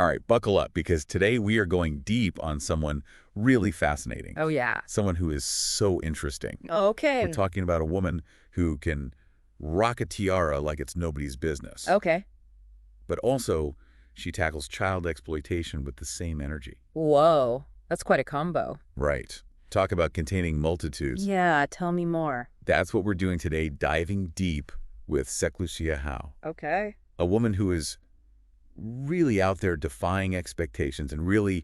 All right, buckle up, because today we are going deep on someone really fascinating. Oh, yeah. Someone who is so interesting. We're Okay. talking about a woman who can rock a tiara like it's nobody's business. Okay. But also, she tackles child exploitation with the same energy. Whoa. That's quite a combo. Right. Talk about containing multitudes. Yeah, tell me more. That's what we're doing today, diving deep with Lucia Hou, Okay. a woman who is really out there defying expectations and really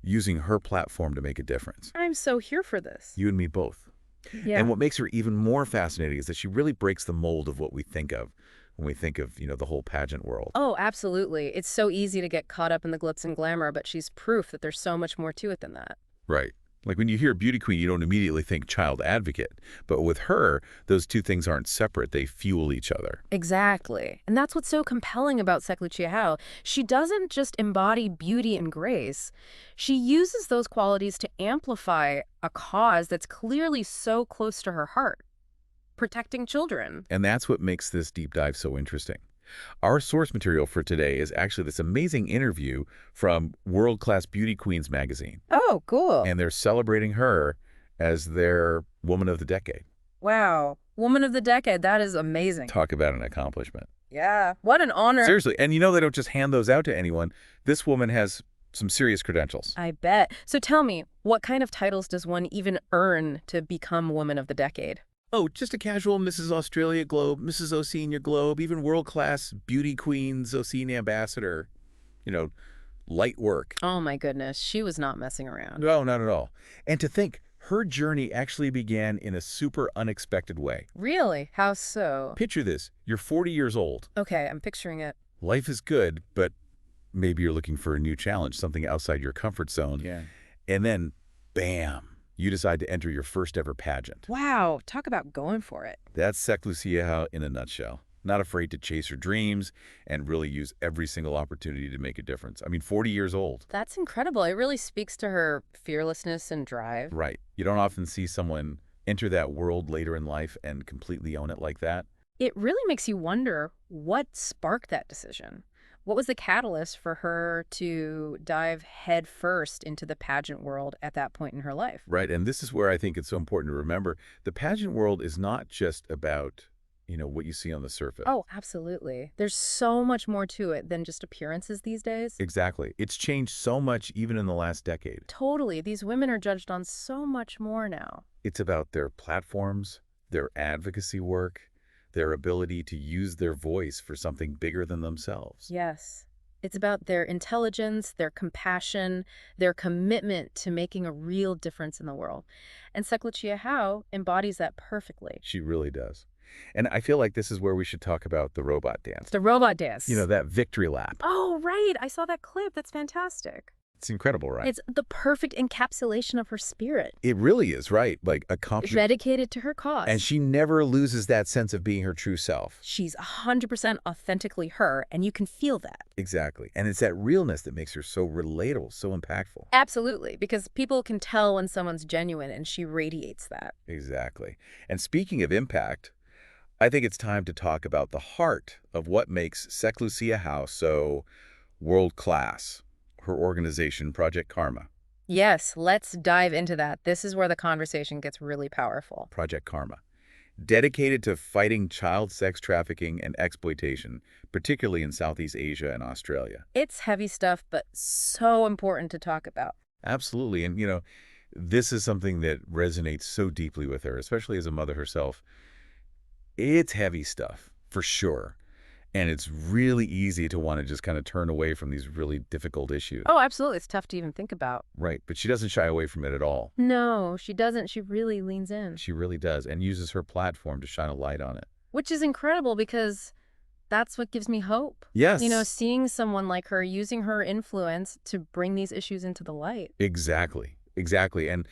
using her platform to make a difference. I'm so here for this. You and me both. Yeah. And what makes her even more fascinating is that she really breaks the mold of what we think of when we think of, the whole pageant world. Oh, absolutely. It's so easy to get caught up in the glitz and glamour, but she's proof that there's so much more to it than that. Right. Like when you hear beauty queen, you don't immediately think child advocate. But with her, those two things aren't separate. They fuel each other. Exactly. And that's what's so compelling about Lucia Hou. She doesn't just embody beauty and grace. She uses those qualities to amplify a cause that's clearly so close to her heart, protecting children. And that's what makes this deep dive so interesting. Our source material for today is actually this amazing interview from World Class Beauty Queens magazine. Oh, cool. And they're celebrating her as their Woman of the Decade. Wow. Woman of the Decade. That is amazing. Talk about an accomplishment. Yeah. What an honor. Seriously. And they don't just hand those out to anyone. This woman has some serious credentials. I bet. So tell me, what kind of titles does one even earn to become Woman of the Decade? Oh, just a casual Mrs. Australia Globe, Mrs. Oceania Globe, even world-class beauty queens, Oceania Ambassador. Light work. Oh my goodness, she was not messing around. No, not at all. And to think, her journey actually began in a super unexpected way. Really? How so? Picture this. You're 40 years old. Okay, I'm picturing it. Life is good, but maybe you're looking for a new challenge, something outside your comfort zone. Yeah. And then, bam, you decide to enter your first ever pageant. Wow, talk about going for it. That's Lucia Hou in a nutshell. Not afraid to chase her dreams and really use every single opportunity to make a difference. 40 years old. That's incredible. It really speaks to her fearlessness and drive. Right. You don't often see someone enter that world later in life and completely own it like that. It really makes you wonder what sparked that decision. What was the catalyst for her to dive headfirst into the pageant world at that point in her life? Right. And this is where I think it's so important to remember. The pageant world is not just about, what you see on the surface. Oh, absolutely. There's so much more to it than just appearances these days. Exactly. It's changed so much even in the last decade. Totally. These women are judged on so much more now. It's about their platforms, their advocacy work, their ability to use their voice for something bigger than themselves. Yes. It's about their intelligence, their compassion, their commitment to making a real difference in the world. And Lucia Hou embodies that perfectly. She really does. And I feel like this is where we should talk about the robot dance. The robot dance. That victory lap. Oh, right. I saw that clip. That's fantastic. It's incredible, right? It's the perfect encapsulation of her spirit. It really is, right? Like accomplishment. Dedicated to her cause. And she never loses that sense of being her true self. She's 100% authentically her, and you can feel that. Exactly. And it's that realness that makes her so relatable, so impactful. Absolutely, because people can tell when someone's genuine, and she radiates that. Exactly. And speaking of impact, I think it's time to talk about the heart of what makes Lucia Hou so world-class. Her organization, Project Karma. Yes, let's dive into that. This is where the conversation gets really powerful. Project Karma. Dedicated to fighting child sex trafficking and exploitation, particularly in Southeast Asia and Australia. It's heavy stuff, but so important to talk about. Absolutely. And, this is something that resonates so deeply with her, especially as a mother herself. It's heavy stuff, for sure. And it's really easy to want to just kind of turn away from these really difficult issues. Oh, absolutely. It's tough to even think about. Right. But she doesn't shy away from it at all. No, she doesn't. She really leans in. She really does, and uses her platform to shine a light on it. Which is incredible because that's what gives me hope. Yes. Seeing someone like her using her influence to bring these issues into the light. Exactly. Exactly. And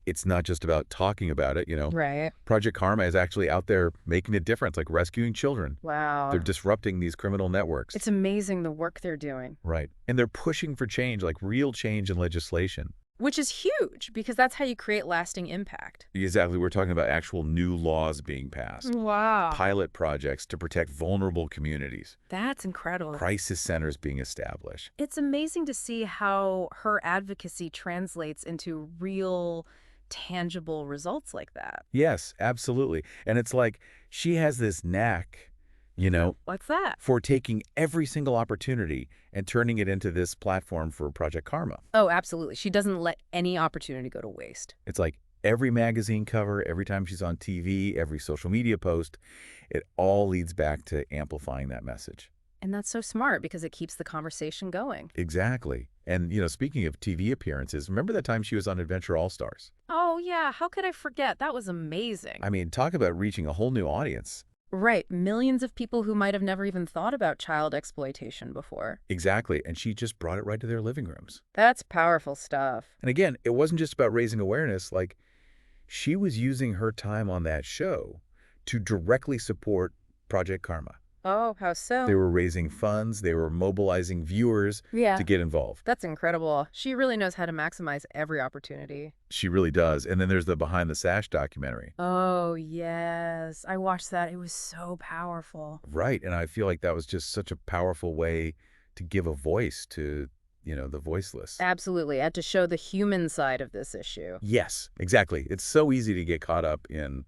it's not just about talking about it, Right. Project Karma is actually out there making a difference, like rescuing children. Wow. They're disrupting these criminal networks. It's amazing the work they're doing. Right. And they're pushing for change, like real change in legislation. Which is huge, because that's how you create lasting impact. Exactly. We're talking about actual new laws being passed, Wow. pilot projects to protect vulnerable communities, That's incredible. crisis centers being established. It's amazing to see how her advocacy translates into real, tangible results like that. Yes, absolutely. And it's like she has this knack, you know, What's that? for taking every single opportunity and turning it into this platform for Project Karma. Oh, absolutely. She doesn't let any opportunity go to waste. It's like every magazine cover, every time she's on TV, every social media post, it all leads back to amplifying that message. And that's so smart because it keeps the conversation going. Exactly. And, speaking of TV appearances, remember that time she was on Adventure All-Stars? Oh, yeah. How could I forget? That was amazing. I mean, talk about reaching a whole new audience. Right. Millions of people who might have never even thought about child exploitation before. Exactly. And she just brought it right to their living rooms. That's powerful stuff. And again, it wasn't just about raising awareness. Like, she was using her time on that show to directly support Project Karma. Oh, how so? They were raising funds. They were mobilizing viewers Yeah. to get involved. That's incredible. She really knows how to maximize every opportunity. She really does. And then there's the Behind the Sash documentary. Oh, yes. I watched that. It was so powerful. Right. And I feel like that was just such a powerful way to give a voice to, the voiceless. Absolutely. I had to show the human side of this issue. Yes, exactly. It's so easy to get caught up in,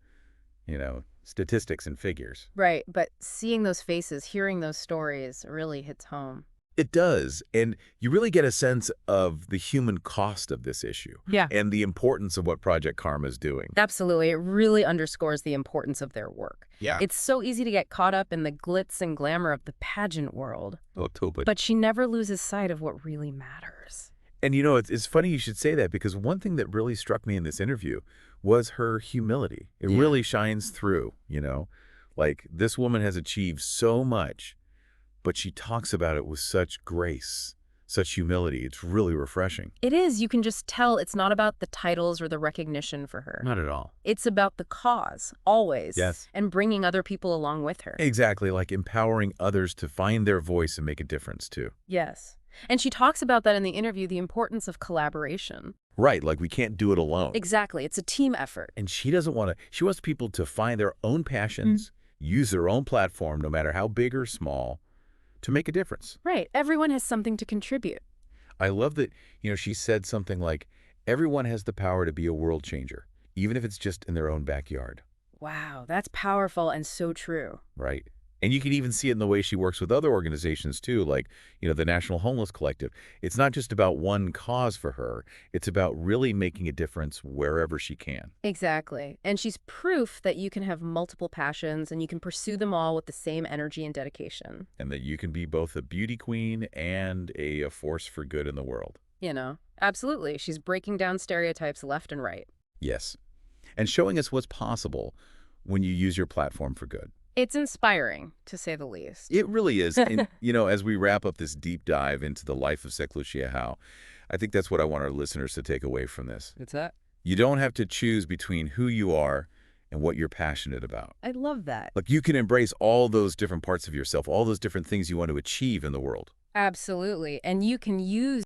statistics and figures. Right. But seeing those faces, hearing those stories really hits home. It does. And you really get a sense of the human cost of this issue. Yeah. And the importance of what Project Karma is doing. Absolutely. It really underscores the importance of their work. Yeah. It's so easy to get caught up in the glitz and glamour of the pageant world. Oh, totally. But she never loses sight of what really matters. And it's funny you should say that, because one thing that really struck me in this interview was her humility. It really shines through, Like, this woman has achieved so much, but she talks about it with such grace, such humility. It's really refreshing. It is. You can just tell it's not about the titles or the recognition for her. Not at all. It's about the cause, always. Yes. And bringing other people along with her. Exactly, like empowering others to find their voice and make a difference, too. Yes. And she talks about that in the interview, the importance of collaboration. Right, like we can't do it alone. Exactly. It's a team effort. And she wants people to find their own passions, use their own platform, no matter how big or small, to make a difference. Right. Everyone has something to contribute. I love that, she said something like, everyone has the power to be a world changer, even if it's just in their own backyard. Wow, that's powerful and so true. Right. And you can even see it in the way she works with other organizations, too, like, the National Homeless Collective. It's not just about one cause for her. It's about really making a difference wherever she can. Exactly. And she's proof that you can have multiple passions and you can pursue them all with the same energy and dedication. And that you can be both a beauty queen and a force for good in the world. Absolutely. She's breaking down stereotypes left and right. Yes. And showing us what's possible when you use your platform for good. It's inspiring, to say the least. It really is. And, as we wrap up this deep dive into the life of Lucia Hou, I think that's what I want our listeners to take away from this. What's that? You don't have to choose between who you are and what you're passionate about. I love that. Like, you can embrace all those different parts of yourself, all those different things you want to achieve in the world. Absolutely. And you can use